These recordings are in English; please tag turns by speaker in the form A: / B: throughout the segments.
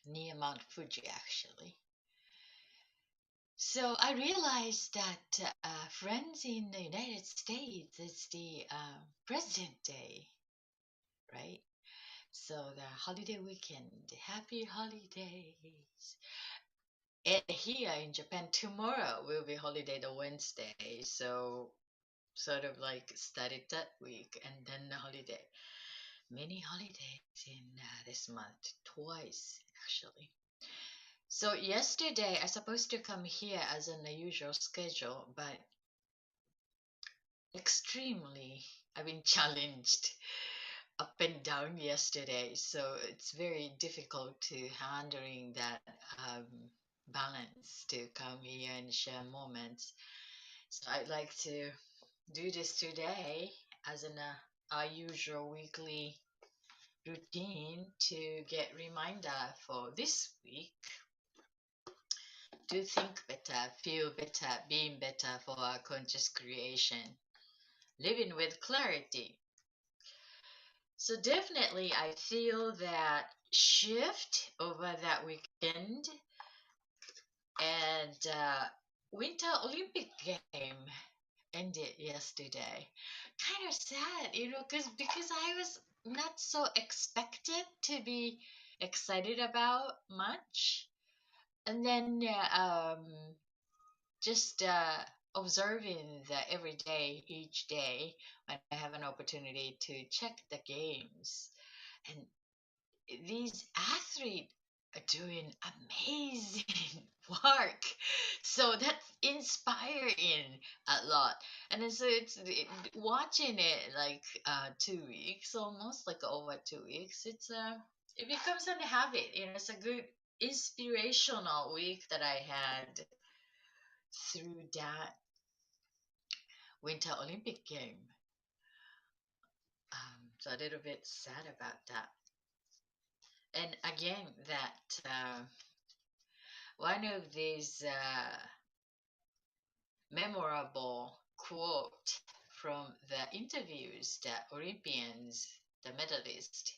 A: near Mount Fuji, actually. So I realized that friends in the United States, it's the President Day, right? So the holiday weekend, happy holidays. And here in Japan, tomorrow will be holiday the Wednesday. So sort of like started that week and then the holiday. Many holidays in this month, twice actually. So yesterday I supposed to come here as an usual schedule, but extremely I've been challenged up and down yesterday, so it's very difficult to handling that um, balance to come here and share moments. So I'd like to do this today as an our usual weekly routine to get reminder for this week to think better, feel better, being better for our conscious creation, living with clarity. So definitely, I feel that shift over that weekend and Winter Olympic game ended yesterday. Kind of sad, because I was not so expected to be excited about much, and then just observing the every day, each day when I have an opportunity to check the games, and these athletes are doing amazing work. So that's inspiring a lot. And then so watching it like 2 weeks, almost like over 2 weeks. It becomes a habit. It's a good inspirational week that I had through that Winter Olympic game. So a little bit sad about that. And again, that one of these memorable quote from the interviews that Olympians, the medalists,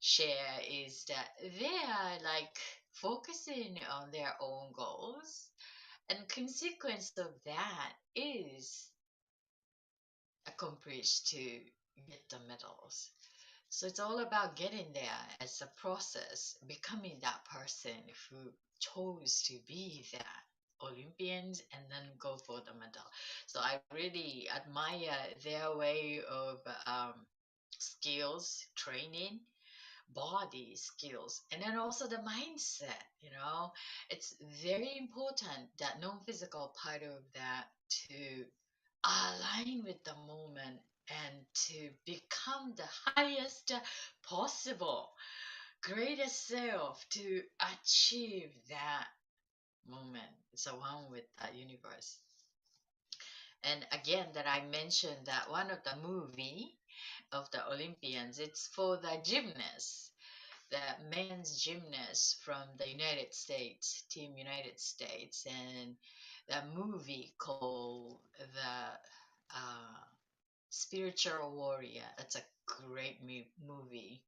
A: share is that they are like focusing on their own goals, and consequence of that is accomplished to get the medals. So it's all about getting there as a process, becoming that person who chose to be that Olympians and then go for the medal. So I really admire their way of skills, training, body skills, and then also the mindset. It's very important that non-physical part of that to align with the moment and to become the highest possible, greatest self to achieve that moment. It's a one with that universe. And again, that I mentioned that one of the movie of the Olympians, it's for the gymnasts, the men's gymnasts from the United States, Team United States, and the movie called the Spiritual Warrior. That's a great movie.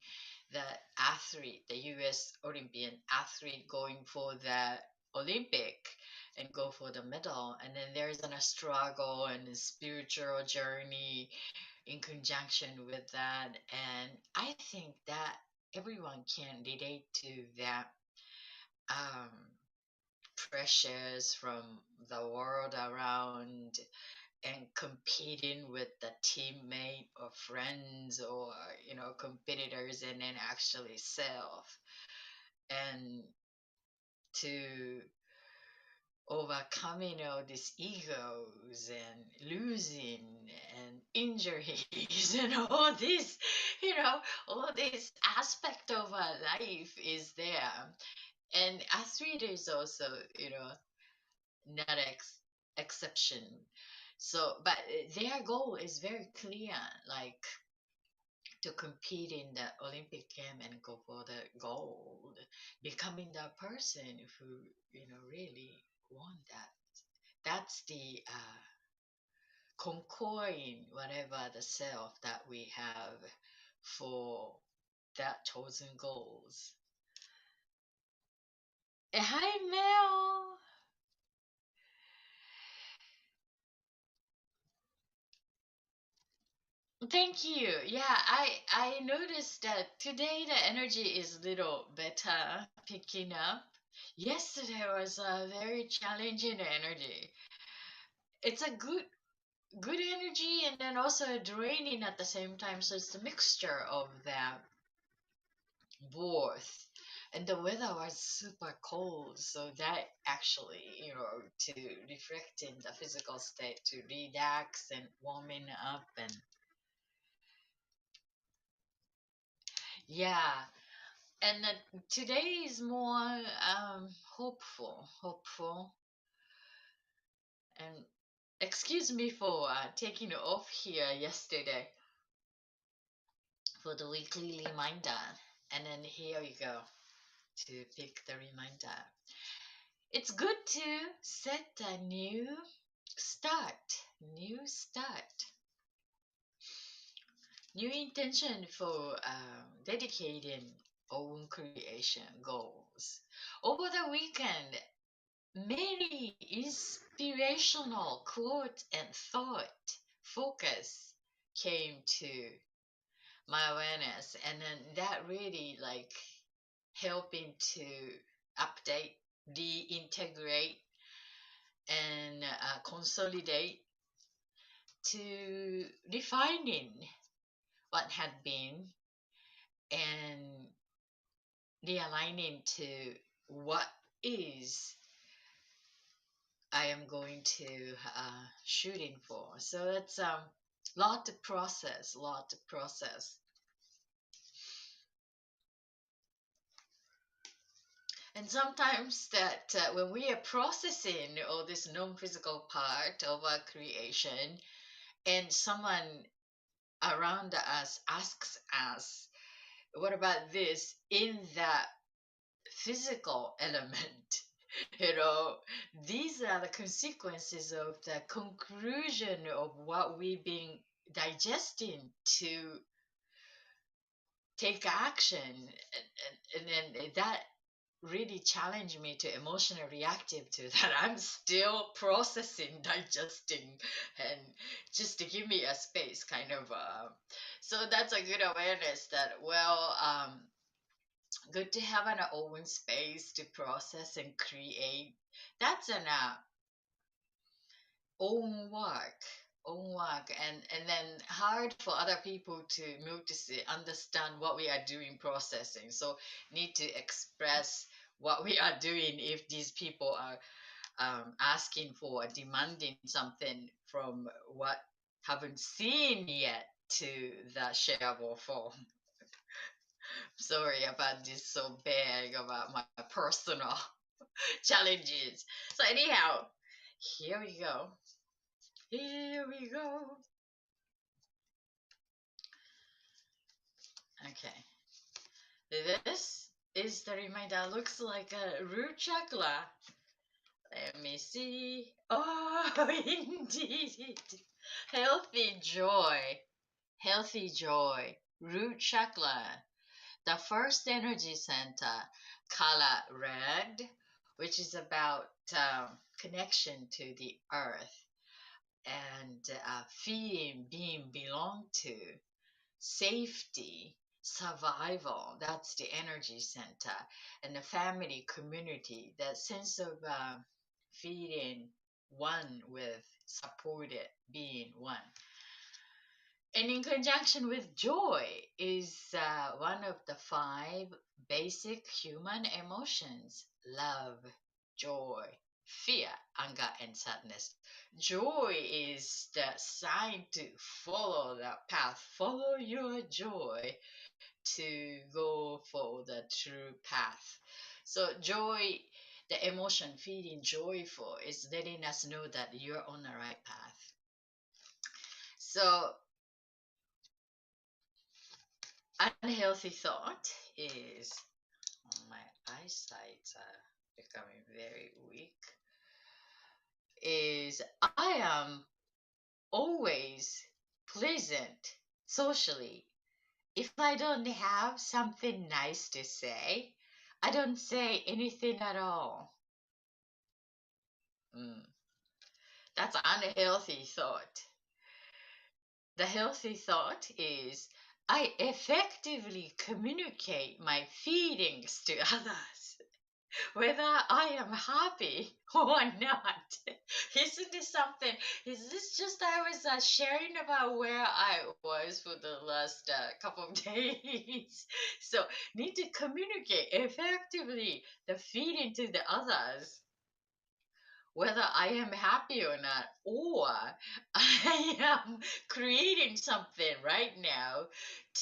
A: The athlete, the U.S. Olympian athlete going for the Olympic and go for the medal, and then there's a struggle and a spiritual journey in conjunction with that. And I think that everyone can relate to that um, pressures from the world around and competing with the teammate or friends or competitors, and then actually self, and to overcoming all these egos and losing and injuries and you know all this aspect of our life is there. And athlete is also not exception. So but their goal is very clear, like to compete in the Olympic game and go for the gold, becoming the person who really want that. That's the conquering whatever the self that we have for that chosen goals. Hi, Mel. Thank you. Yeah, I noticed that today the energy is little better picking up. Yesterday was a very challenging energy. It's a good energy and then also draining at the same time. So it's a mixture of that both. And the weather was super cold, so that actually, to reflect in the physical state, to relax and warming up and yeah. And today is more hopeful. And excuse me for taking off here yesterday for the weekly reminder. And then here you go to pick the reminder. It's good to set a new start, new intention for dedicating own creation goals. Over the weekend, many inspirational quote and thought focus came to my awareness, and then that really like helping to update, reintegrate, and consolidate to defining what had been and realigning to what is I am going to shooting for. So it's lot to process. And sometimes that when we are processing all this non-physical part of our creation, and someone around us asks us, "What about this in that physical element?" you know, these are the consequences of the conclusion of what we've been digesting to take action. And then that really challenged me to emotional reactive to that. I'm still processing, digesting, and just to give me a space, kind of. So that's a good awareness that, well, good to have an own space to process and create. That's an own work, and then hard for other people to notice it, understand what we are doing processing. So need to express what we are doing if these people are asking for, demanding something from what haven't seen yet to the shareable form. Sorry about this so big about my personal challenges. So anyhow, here we go. Here we go. Okay. This is the reminder. Looks like a root chakra. Let me see. Oh, indeed. Healthy joy. Healthy joy. Root chakra. The first energy center. Color red, which is about connection to the earth and feeling being belonged to, safety, survival. That's the energy center. And the family, community, that sense of feeling one with, supported, being one. And in conjunction with joy is one of the five basic human emotions: love, joy, fear, anger, and sadness. Joy is the sign to follow that path, follow your joy to go for the true path. So, joy, the emotion feeling joyful, is letting us know that you're on the right path. So, unhealthy thought is, my eyesight becoming very weak, is I am always pleasant socially. If I don't have something nice to say, I don't say anything at all. Mm. That's an unhealthy thought. The healthy thought is I effectively communicate my feelings to others, whether I am happy or not. Isn't this something? Is this just I was sharing about where I was for the last couple of days? So, need to communicate effectively the feeling to the others, whether I am happy or not, or I am creating something right now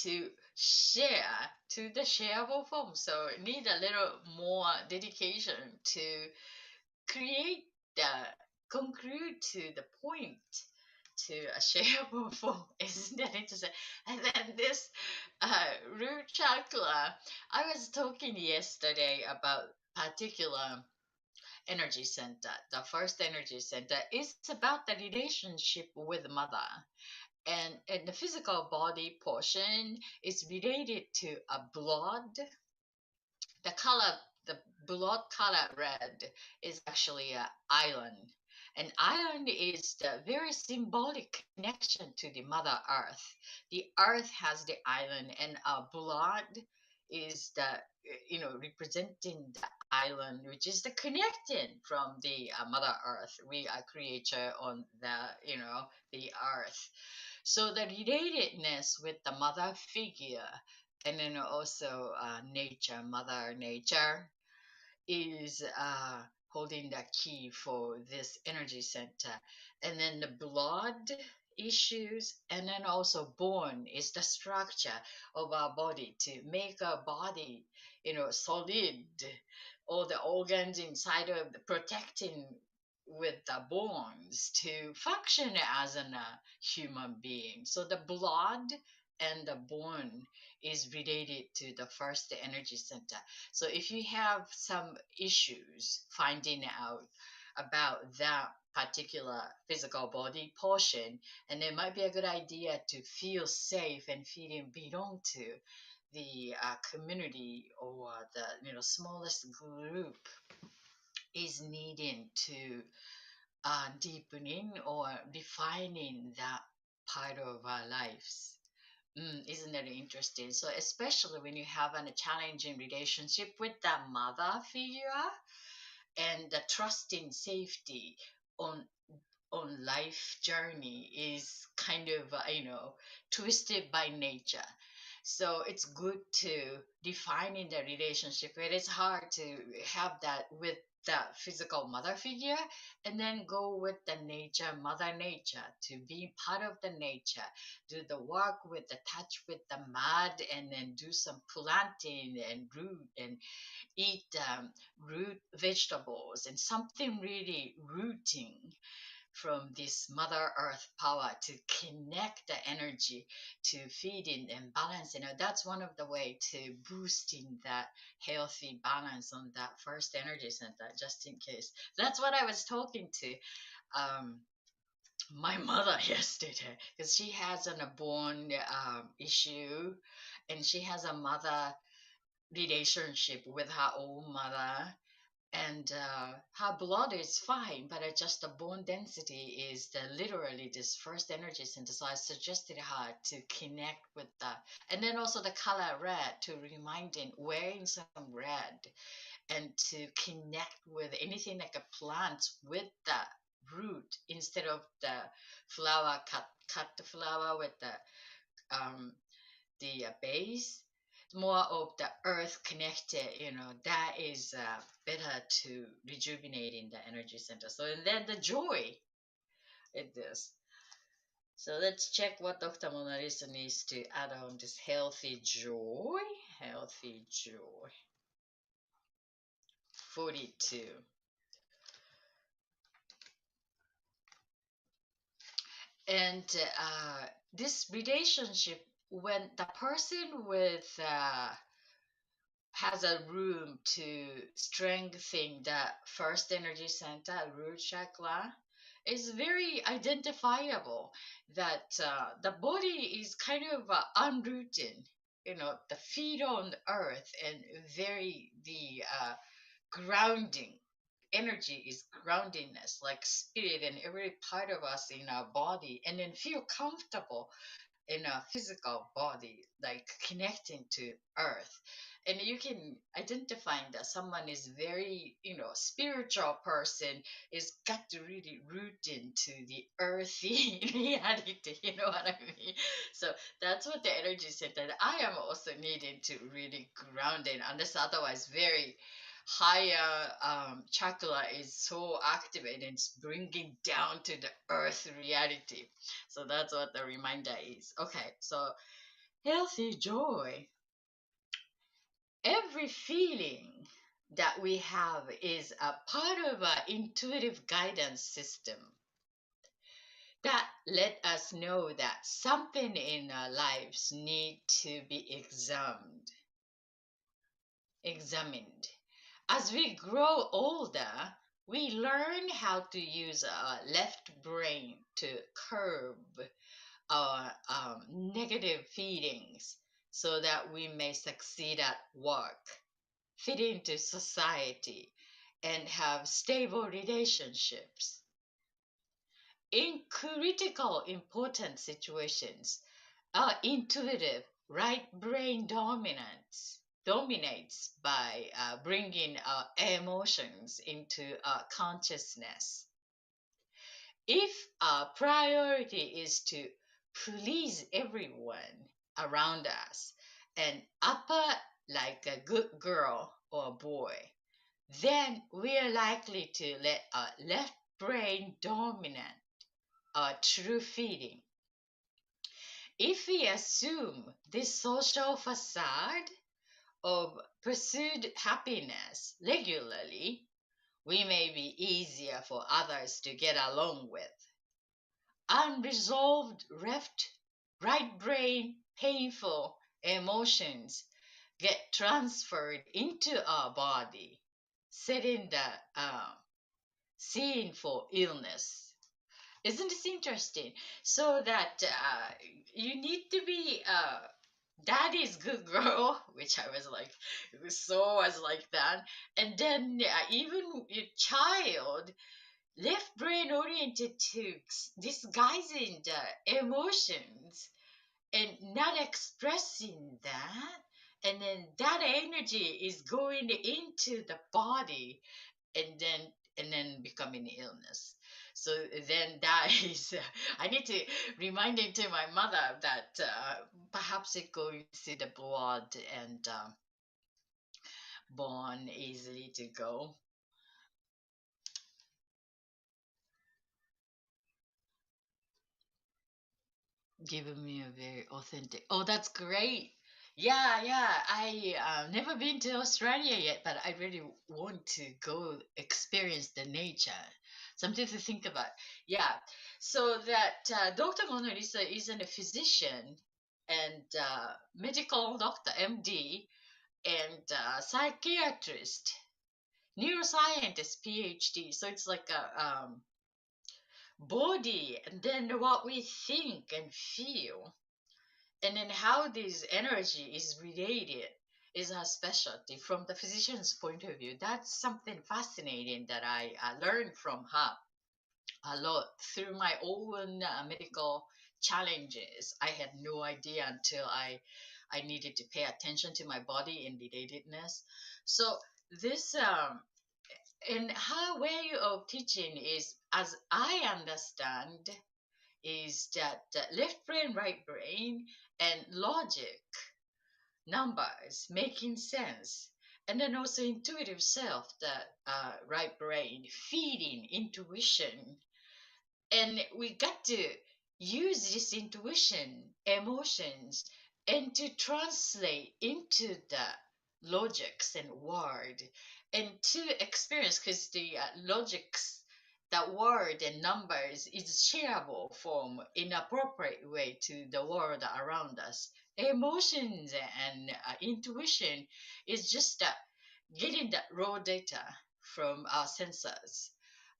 A: to share to the shareable form. So need a little more dedication to create the conclude to the point to a shareable form. Isn't that interesting? And then this root chakra, I was talking yesterday about particular energy center. The first energy center is about the relationship with mother. And the physical body portion is related to a blood. The color, the blood color red is actually an island. An island is the very symbolic connection to the Mother Earth. The Earth has the island, and our blood is the representing the island, which is the connecting from the Mother Earth. We are creature on the Earth, so the relatedness with the mother figure, and then also nature, Mother Nature, is holding the key for this energy center. And then the blood issues, and then also bone is the structure of our body to make our body, solid. All the organs inside of the protecting with the bones to function as a human being. So the blood and the bone is related to the first energy center. So if you have some issues finding out about that particular physical body portion, and it might be a good idea to feel safe and feeling belong to the community or the smallest group is needing to deepening or defining that part of our lives. Isn't that interesting? So, especially when you have a challenging relationship with that mother figure and the trusting safety on life journey is kind of twisted by nature. So it's good to define in the relationship where it's hard to have that with the physical mother figure, and then go with the nature, Mother Nature, to be part of the nature, do the work with the touch with the mud, and then do some planting and root and eat root vegetables and something really rooting from this Mother Earth power to connect the energy to feeding and balancing. That's one of the way to boosting that healthy balance on that first energy center, just in case. That's what I was talking to um, my mother yesterday, because she has an bone issue, and she has a mother relationship with her own mother, and her blood is fine, but just the bone density is literally this first energy center. So I suggested her to connect with that, and then also the color red to reminding wearing some red, and to connect with anything like a plant with the root instead of the flower. Cut the flower with um, the base, more of the earth connected, that is better to rejuvenating the energy center. So, and then the joy in this. So let's check what Dr. Mona Lisa needs to add on this healthy joy. Healthy joy. 42. And this relationship, when the person with has a room to strengthen the first energy center, root chakra, is very identifiable that the body is kind of unrooted. the feet on the earth, and very the grounding energy is groundingness, like spirit and every part of us in our body, and then feel comfortable in a physical body, like connecting to earth. And you can identify that someone is very, spiritual person is got to really root into the earthy reality, you know what I mean? So that's what the energy said, that I am also needing to really ground in, unless otherwise very higher chakra is so activated, it's bringing down to the earth reality. So that's what the reminder is. Okay, so healthy joy. Every feeling that we have is a part of our intuitive guidance system that let us know that something in our lives need to be examined. As we grow older, we learn how to use our left brain to curb our negative feelings so that we may succeed at work, fit into society, and have stable relationships. In critical, important situations, our intuitive right brain dominates by bringing our emotions into our consciousness. If our priority is to please everyone around us and upper like a good girl or boy, then we are likely to let our left brain dominate our true feeling. If we assume this social facade of pursued happiness regularly, we may be easier for others to get along with. Unresolved left, right brain, painful emotions get transferred into our body, setting the scene for illness. Isn't this interesting? So that you need to be daddy's good girl, which I was like, so was like that. And then even your child, left brain oriented to disguising the emotions and not expressing that. And then that energy is going into the body, and then becoming illness. So then that is I need to remind it to my mother that perhaps it going to see the blood and born easily to go. Giving me a very authentic. Oh, that's great. Yeah, yeah. I never been to Australia yet, but I really want to go experience the nature. Something to think about. Yeah. So that Dr. Mona Lisa isn't a physician and medical doctor, MD, and psychiatrist, neuroscientist, PhD. So it's like a body, and then what we think and feel, and then how this energy is related is her specialty from the physician's point of view. That's something fascinating that I learned from her a lot through my own medical challenges. I had no idea until I needed to pay attention to my body and relatedness. So this and her way of teaching is, as I understand, is that left brain, right brain, and logic, numbers, making sense, and then also intuitive self, the right brain, feeding, intuition. And we got to use this intuition, emotions, and to translate into the logics and word and to experience, because the logics, that word and numbers is shareable from in appropriate way to the world around us. Emotions and intuition is just getting that raw data from our sensors,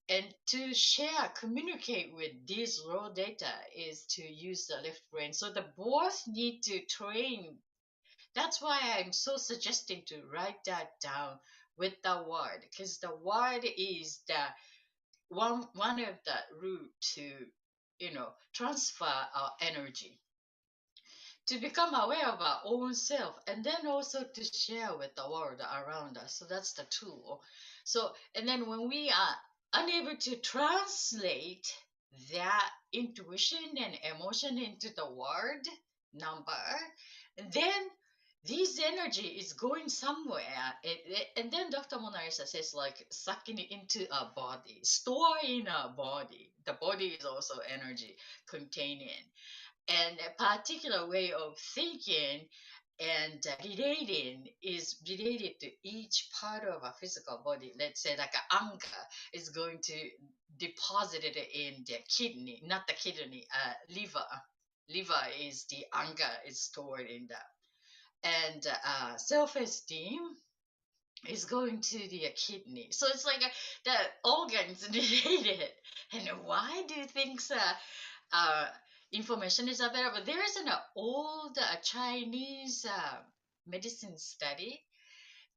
A: and to share, communicate with these raw data is to use the left brain. So the both need to train That's why I'm so suggesting to write that down with the word, because the word is the one of the route to, transfer our energy, to become aware of our own self, and then also to share with the world around us. So that's the tool. So, and then when we are unable to translate that intuition and emotion into the word number, then this energy is going somewhere. And then Dr. Mona Lisa says, like, sucking it into our body, store in our body. The body is also energy containing, and a particular way of thinking and relating is related to each part of a physical body. Let's say, like, anger is going to deposit it in the kidney, not the kidney, liver. Liver is the anger is stored in that. And self-esteem is going to the kidney. So it's like the organs related. And why do you think uh, information is available? There is an old Chinese medicine study.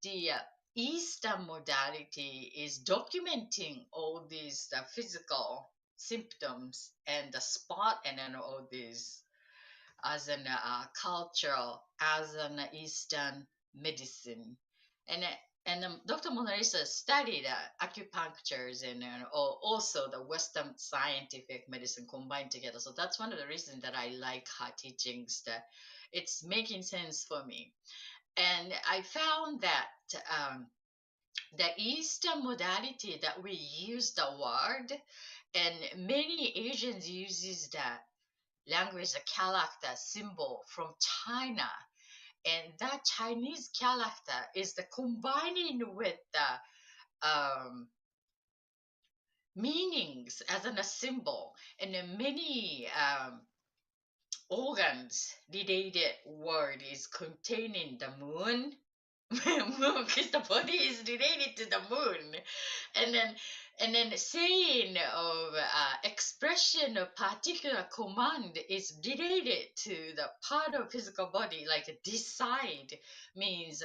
A: The Eastern modality is documenting all these physical symptoms and the spot, and then all these as an cultural, as an Eastern medicine. And Dr. Mona Lisa studied acupunctures and also the Western scientific medicine combined together. So that's one of the reasons that I like her teachings. That it's making sense for me. And I found that the Eastern modality that we use the word, and many Asians uses that language, the character symbol from China, and that Chinese character is the combining with the meanings as in a symbol, and then many organs related word is containing the moon. Moon, because the body is related to the moon, and then saying of expression of particular command is related to the part of physical body, like decide means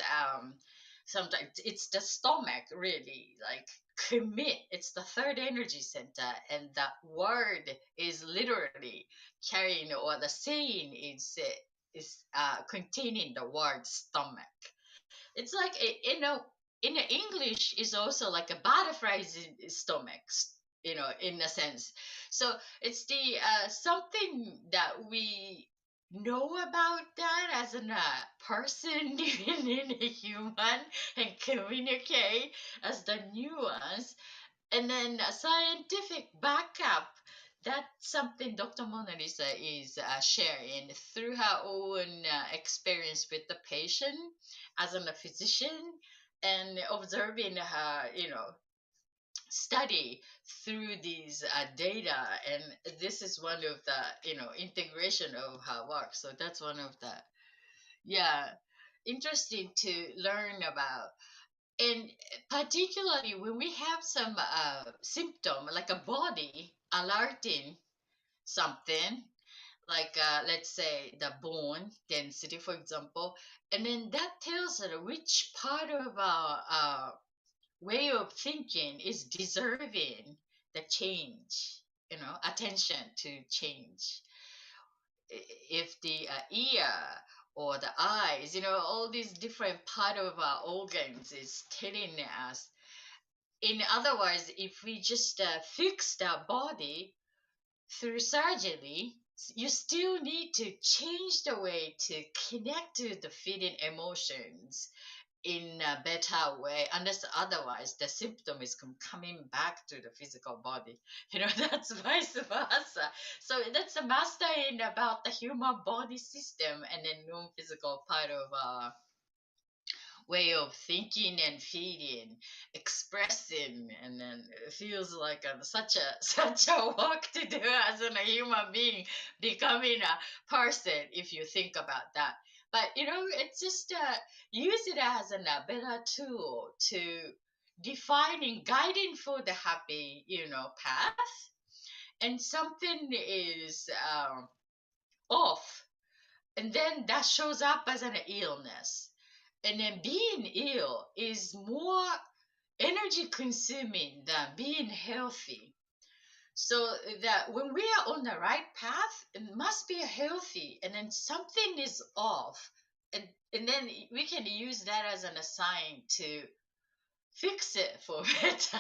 A: sometimes it's the stomach, really, like commit, it's the third energy center, and that word is literally carrying, or the saying is containing the word stomach. It's like in the English is also like a butterfly's stomachs, in a sense. So it's the something that we know about that as a person, in a human, and communicate as the nuance, and then a scientific backup. That's something Dr. Mona Lisa is sharing through her own experience with the patient as a physician, and observing her, study through these data. And this is one of the, integration of her work. So that's one of the, yeah, interesting to learn about. And particularly when we have some symptom, like a body alerting something, like let's say the bone density, for example, and then that tells us which part of our way of thinking is deserving the change, attention to change. If the ear or the eyes, all these different part of our organs is telling us. In other words, if we just fix the body through surgery, you still need to change the way to connect to the feeling emotions in a better way, unless otherwise the symptom is coming back to the physical body. That's vice versa. So that's a mastering about the human body system, and then non-physical part of way of thinking and feeling, expressing, and then it feels like such a such a work to do as a human being, becoming a person, if you think about that. But it's just use it as a better tool to defining, guiding for the happy, path. And something is off, And then that shows up as an illness. And then being ill is more energy consuming than being healthy. So that when we are on the right path, it must be healthy, and then something is off, and then we can use that as an sign to fix it for better.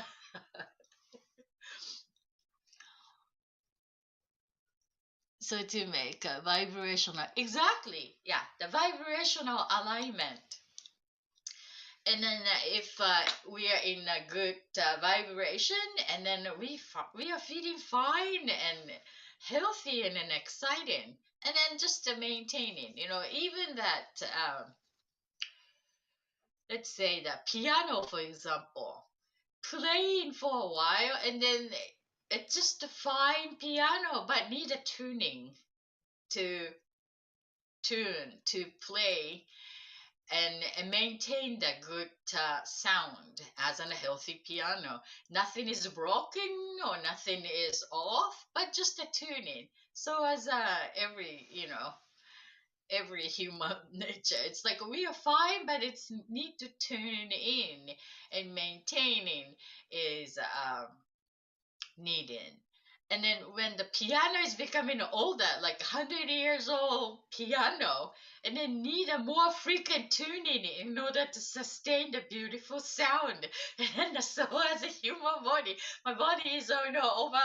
A: So to make a vibrational, exactly, yeah, the vibrational alignment. And then if we are in a good vibration, and then we are feeling fine and healthy and then exciting, and then just maintaining, even that, let's say the piano, for example, playing for a while, and then it's just a fine piano but need a tuning to to play and maintain the good sound as on a healthy piano. Nothing is broken or nothing is off, but just a tuning. So as every human nature, it's like we are fine, but it's need to tune in, and maintaining is needed. And then when the piano is becoming older, like 100 years old piano, and then need a more frequent tuning in order to sustain the beautiful sound. And then so as a human body, my body is over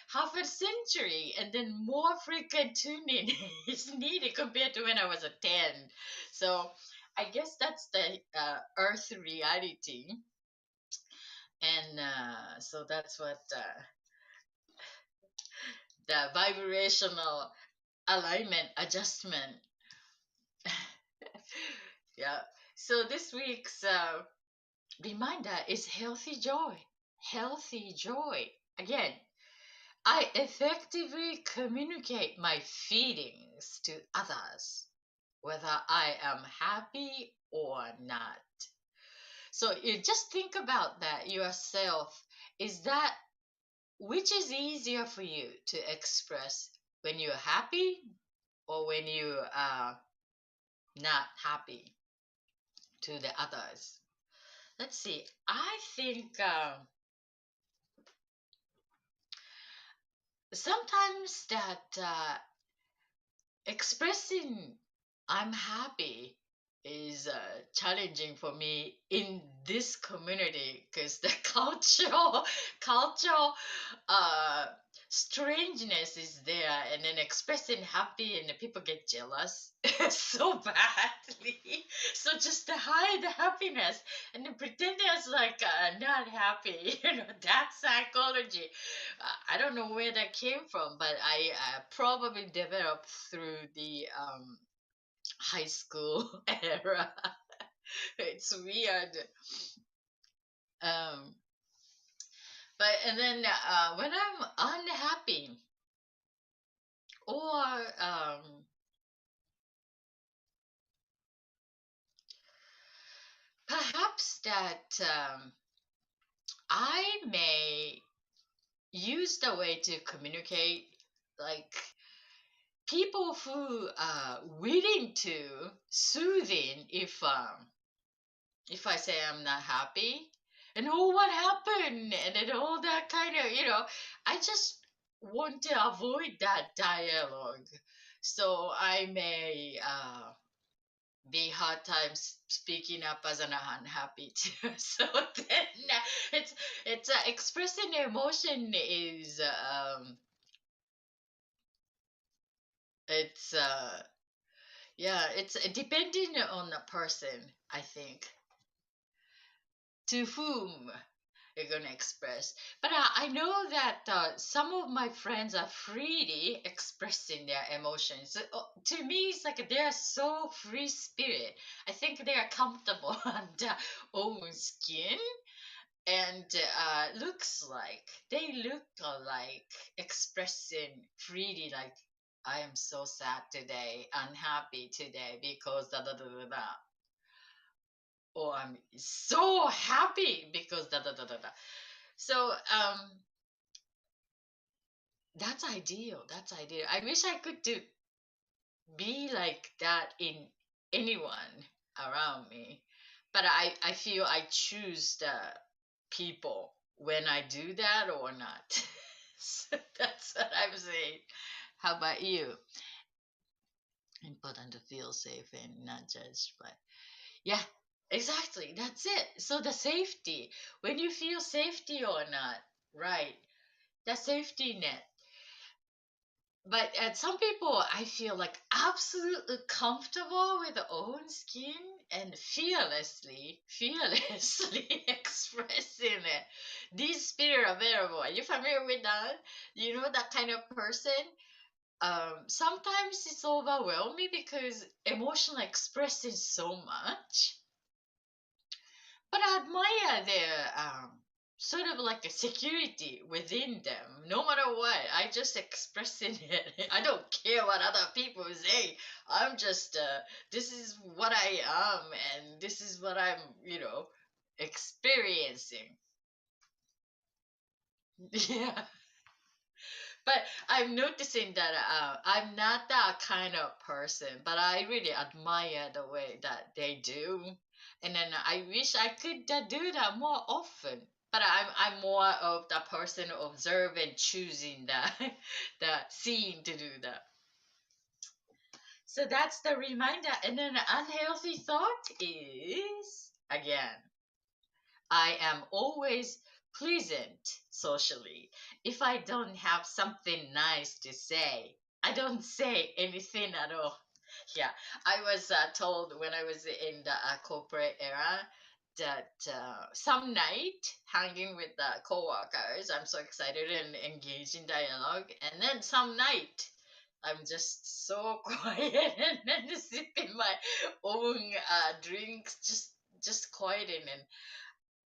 A: half a century, and then more frequent tuning is needed compared to when I was a 10. So I guess that's the earth reality. And so that's what the vibrational alignment adjustment. Yeah. So this week's reminder is healthy joy. Healthy joy. Again, I effectively communicate my feelings to others, whether I am happy or not. So you just think about that yourself. Is that which is easier for you to express, when you're happy or when you are not happy, to the others? Let's see. I think sometimes that expressing I'm happy is challenging for me in this community, because the cultural uh, strangeness is there, and then expressing happy and the people get jealous so badly. So just to hide the happiness and then pretend it's like not happy, that psychology. I don't know where that came from, but I probably developed through the high school era. It's weird. Um, but and then when I'm unhappy, or perhaps that I may use the way to communicate, like people who are willing to soothing if I say I'm not happy, and oh, what happened, and then all that kind of, I just want to avoid that dialogue. So I may be hard times speaking up as an unhappy too. So then it's expressing emotion is it's yeah, it's depending on the person, I think, to whom you're gonna express. But I know that some of my friends are freely expressing their emotions. To me, it's like they're so free spirit. I think they are comfortable on their own skin, and they look like expressing freely, like I am so sad today, unhappy today because da da da da da, or I'm so happy because da da da da da. So that's ideal. That's ideal. I wish I could do. be like that in anyone around me. But I feel I choose the people when I do that or not. So that's what I'm saying. How about you? Important to feel safe and not judged. But yeah, exactly. That's it. So the safety, when you feel safety or not, right? The safety net. But some people, I feel like absolutely comfortable with their own skin and fearlessly expressing it. This spirit available. Are you familiar with that? You know that kind of person? Sometimes it's overwhelming because emotional expressing so much. But I admire their sort of like a security within them. No matter what, I just expressing it. I don't care what other people say. I'm just this is what I am, and this is what I'm, experiencing. Yeah. But I'm noticing that I'm not that kind of person, but I really admire the way that they do, and then I wish I could do that more often. But I'm more of the person observe and choosing the the scene to do that. So that's the reminder, and then the unhealthy thought is again I am always pleasant socially. If I don't have something nice to say, I don't say anything at all. Yeah, I was told when I was in the corporate era that some night hanging with the coworkers, I'm so excited and engaged in dialogue, and then some night I'm just so quiet and then sipping my own drinks, just quiet and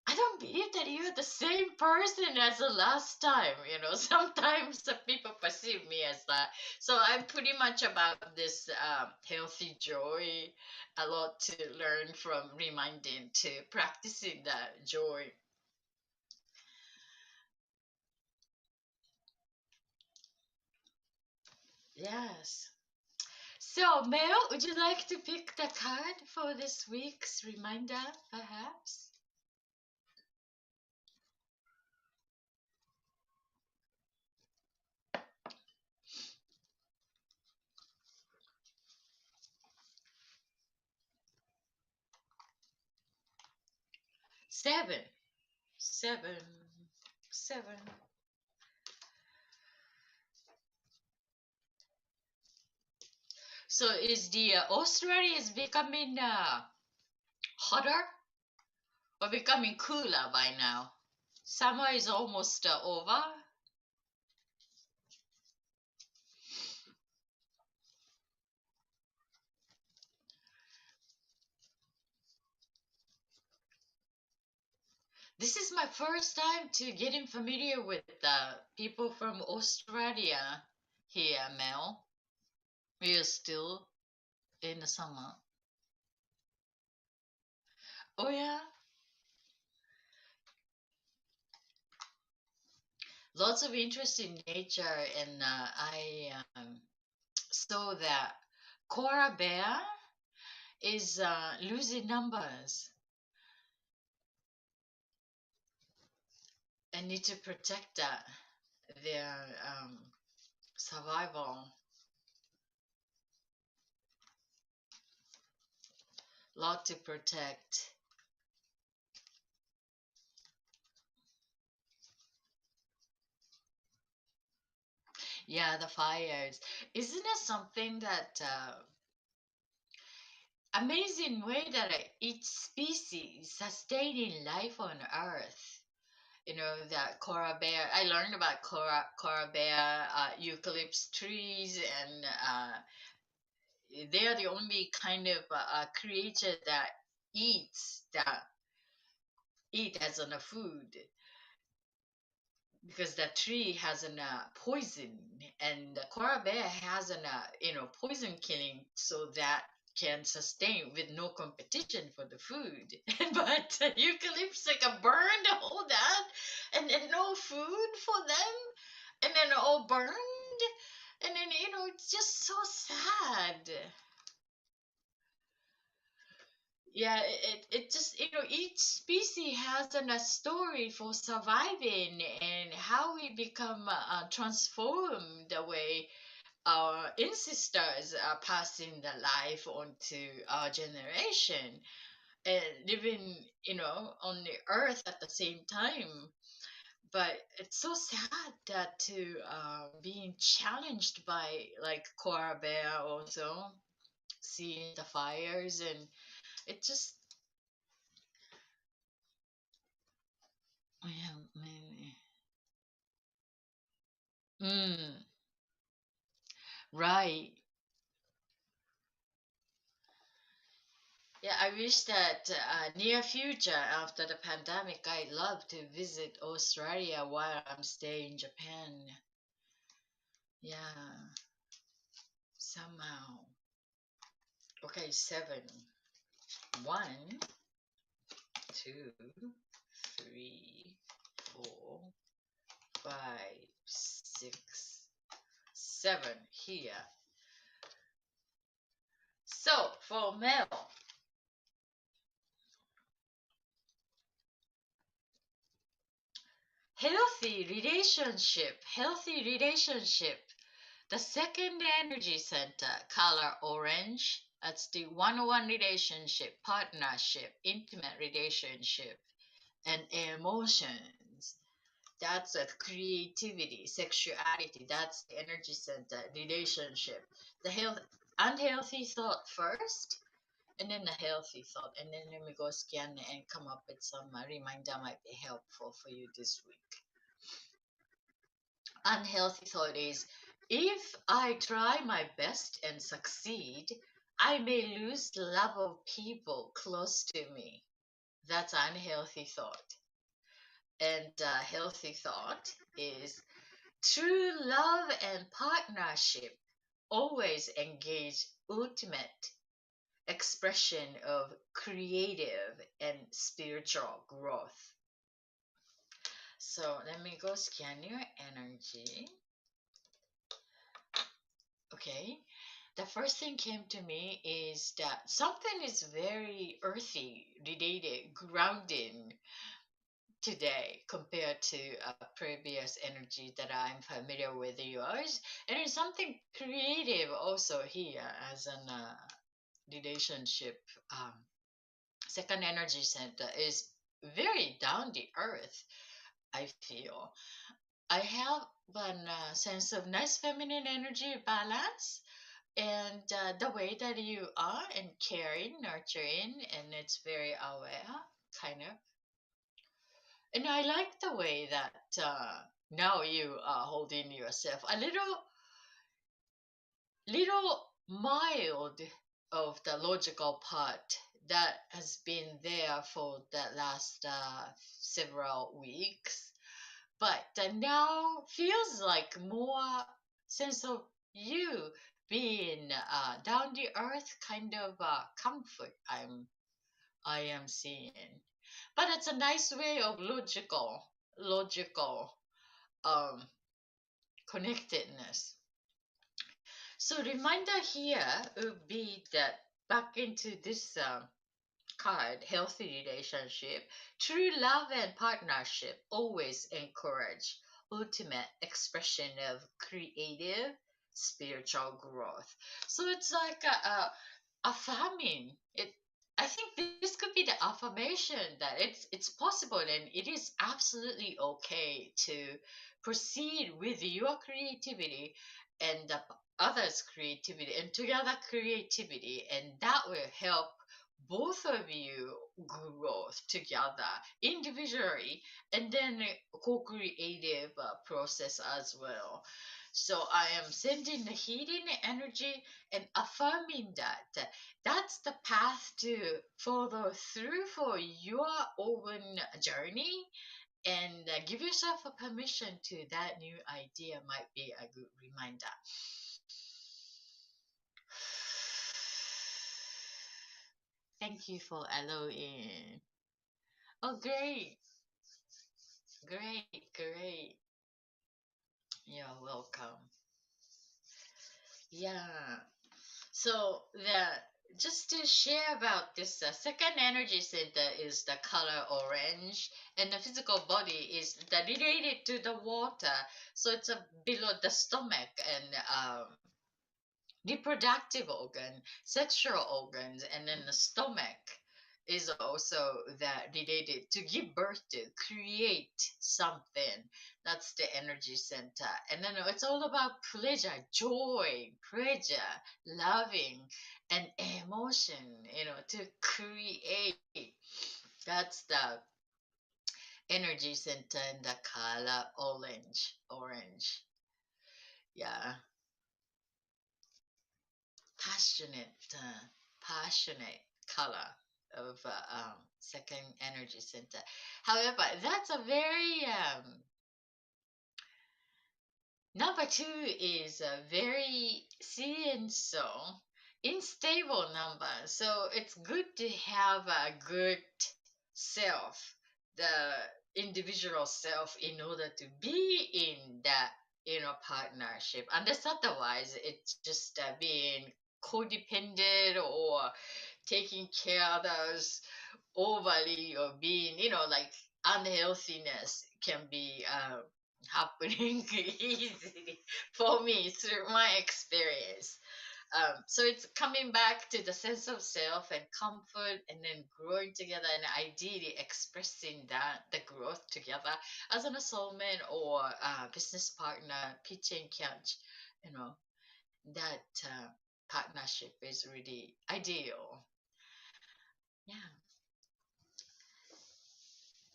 A: I don't believe that you're the same person as the last time. Sometimes the people perceive me as that. So I'm pretty much about this healthy joy. A lot to learn from reminding to practicing that joy. Yes. So, Mel, would you like to pick the card for this week's reminder, perhaps? 7. 7. 7. So is the Australia is becoming hotter or becoming cooler by now? Summer is almost over. This is my first time to getting familiar with people from Australia here, Mel. We are still in the summer. Oh yeah, lots of interest in nature, and I saw that koala bear is losing numbers and need to protect that their survival. Lot to protect. Yeah, the fires. Isn't it something that amazing way that each species sustaining life on Earth? That coral bear. I learned about coral bear, eucalyptus trees, and they are the only kind of creature that that eat as on a food because the tree has an poison and the koala bear has an poison killing so that can sustain with no competition for the food. But eucalyptus like a burned all that and then no food for them and then all burned And then, it's just so sad. Yeah, it just, each species has a story for surviving and how we become transformed the way our ancestors are passing the life on to our generation and living, on the earth at the same time. But it's so sad that to being challenged by like koala bear also seeing the fires and it just yeah, maybe. Mm, right. Yeah, I wish that near future after the pandemic, I'd love to visit Australia while I'm staying in Japan. Yeah, somehow. Okay, seven. One, two, three, four, five, six, seven here. So for male, healthy relationship. The second energy center, color orange. That's the one-on-one relationship, partnership, intimate relationship, and emotions. That's creativity, sexuality. That's the energy center, relationship. The unhealthy thought first, and then the healthy thought. And then let me go scan and come up with some reminder might be helpful for you this week. Unhealthy thought is if I try my best and succeed, I may lose the love of people close to me. That's unhealthy thought. And healthy thought is true love and partnership always engage ultimate expression of creative and spiritual growth. So let me go scan your energy. Okay. The first thing came to me is that something is very earthy, related, grounding today compared to previous energy that I'm familiar with yours. And there's something creative also here as an relationship. Um, Second energy center is very down the earth, I feel. I have a sense of nice feminine energy balance and the way that you are and caring, nurturing, and it's very aware, kind of. And I like the way that now you are holding yourself a little mild of the logical part that has been there for the last several weeks, but now feels like more sense of you being down the earth kind of comfort I am seeing. But it's a nice way of logical um connectedness. So reminder here would be that back into this card, healthy relationship, true love and partnership always encourage ultimate expression of creative spiritual growth. So it's like affirming it. I think this could be the affirmation that it's possible and it is absolutely okay to proceed with your creativity and the others' creativity and together creativity, and that will help both of you growth together individually and then co-creative process as well. So I am sending the healing energy and affirming that that's the path to follow through for your own journey and give yourself a permission to that new idea might be a good reminder. Thank you for allowing. Oh, great, great, great. You're welcome. Yeah. So the just to share about this second energy center is the color orange, and the physical body is the related to the water. So it's below the stomach and reproductive organ, sexual organs, and then the stomach is also that related to give birth to, create something. That's the energy center. And then it's all about pleasure, joy, pleasure, loving, and emotion, to create. That's the energy center in the color orange. Orange. Yeah. Passionate, passionate color of second energy center. However, that's a very number two is a very see and so unstable number. So it's good to have a good self, the individual self, in order to be in that partnership. Unless otherwise, it's just being codependent or taking care of others overly, or being like unhealthiness can be happening easily for me through my experience. So it's coming back to the sense of self and comfort, and then growing together, and ideally expressing that the growth together as an soulmate or business partner, pitch and catch. You know that partnership is really ideal. Yeah.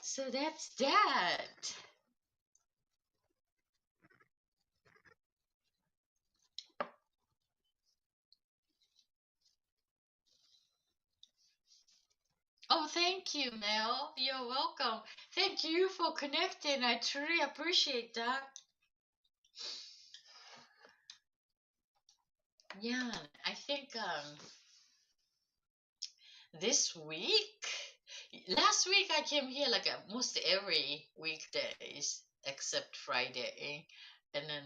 A: So that's that. Oh, thank you, Mel. You're welcome. Thank you for connecting. I truly appreciate that. Yeah, I think this week, last week I came here like most every weekdays except Friday, and then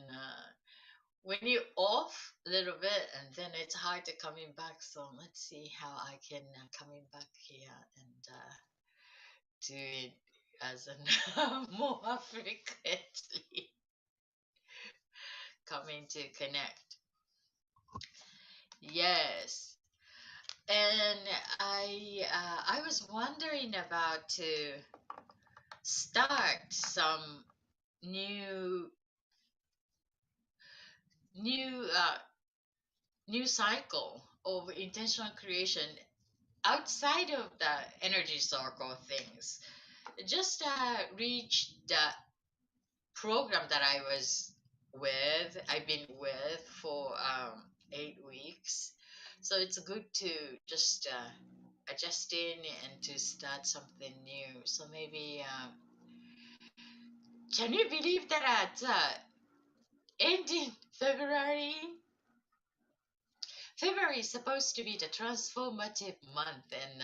A: when you're off a little bit, and then it's hard to coming back. So let's see how I can coming back here and do it as a more frequently coming to connect. Yes. And I was wondering about to start some new new new cycle of intentional creation outside of the energy circle things. Just reach the program that I've been with for 8 weeks. So it's good to just adjust in and to start something new. So maybe, can you believe that at ending February? February is supposed to be the transformative month, and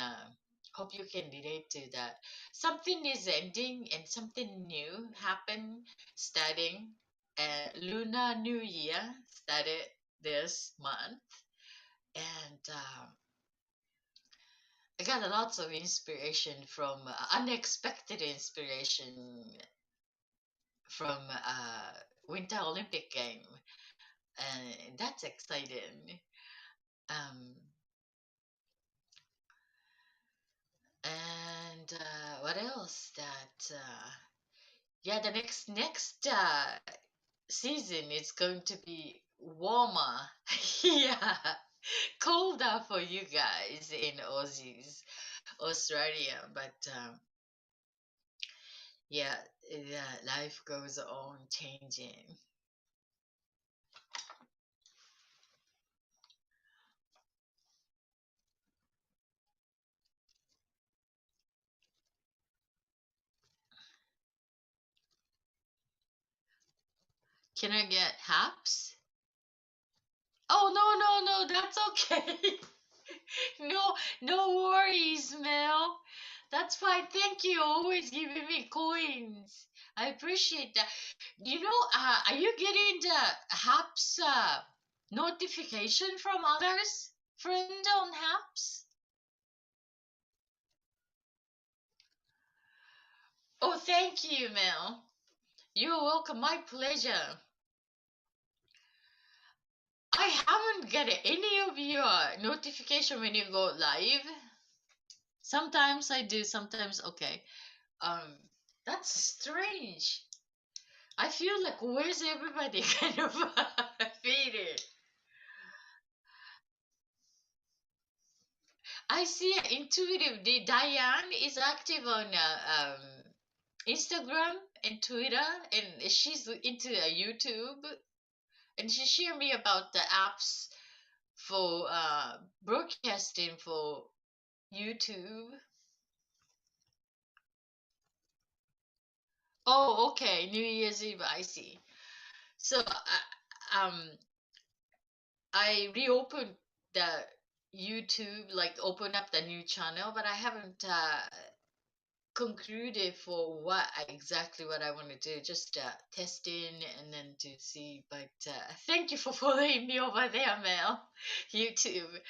A: hope you can relate to that. Something is ending and something new happen starting. Lunar New Year started this month, and I got lots of inspiration from unexpected inspiration from Winter Olympic game, and that's exciting. Um, and what else? That yeah, the next season is going to be warmer. Yeah, colder for you guys in Australia, but yeah, life goes on changing. Can I get haps? Oh, no, that's okay. No, no worries, Mel. That's fine. Thank you. Always giving me coins. I appreciate that. Are you getting the haps? Notification from others? Friend on apps? Oh, thank you, Mel. You're welcome. My pleasure. I haven't get any of your notification when you go live. Sometimes I do, sometimes okay. Um, that's strange. I feel like where's everybody kind of feeling. I see intuitive. The Diane is active on Instagram and Twitter, and she's into YouTube. And she shared me about the apps for broadcasting for YouTube. Oh, okay, New Year's Eve. I see. So, I reopened the YouTube, like open up the new channel, but I haven't concluded for exactly what I want to do. Just testing and then to see. But thank you for following me over there, Mel. YouTube.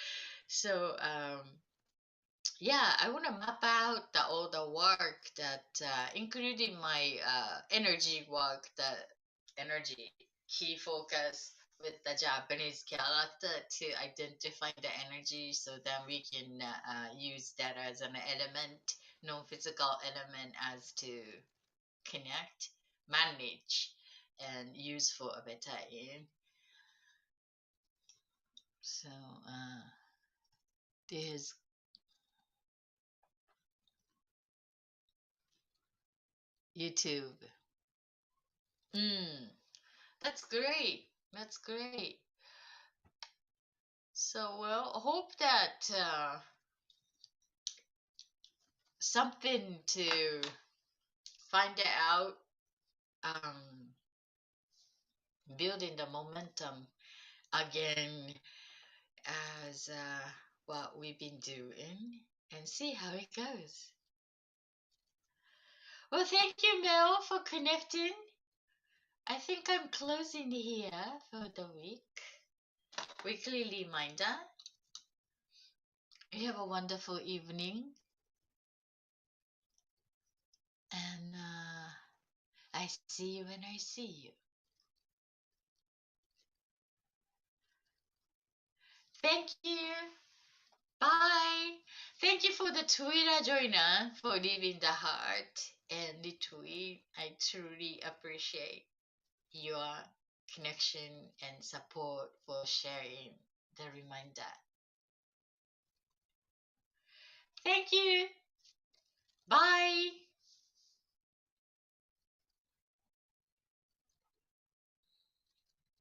A: So yeah, I want to map out all the work that, including my energy work, the energy key focus with the Japanese character to identify the energy so then we can use that as an element, non-physical element as to connect, manage, and use for a better aim. So there's YouTube. Mm, that's great. That's great. So, well, hope that something to find out, um, building the momentum again as what we've been doing and see how it goes. Well, thank you, Mel, for connecting. I think I'm closing here for the week. Weekly reminder. You have a wonderful evening, and I see you when I see you. Thank you. Bye. Thank you for the Twitter joiner for leaving the heart and the tweet. I truly appreciate your connection and support for sharing the reminder. Thank you. Bye.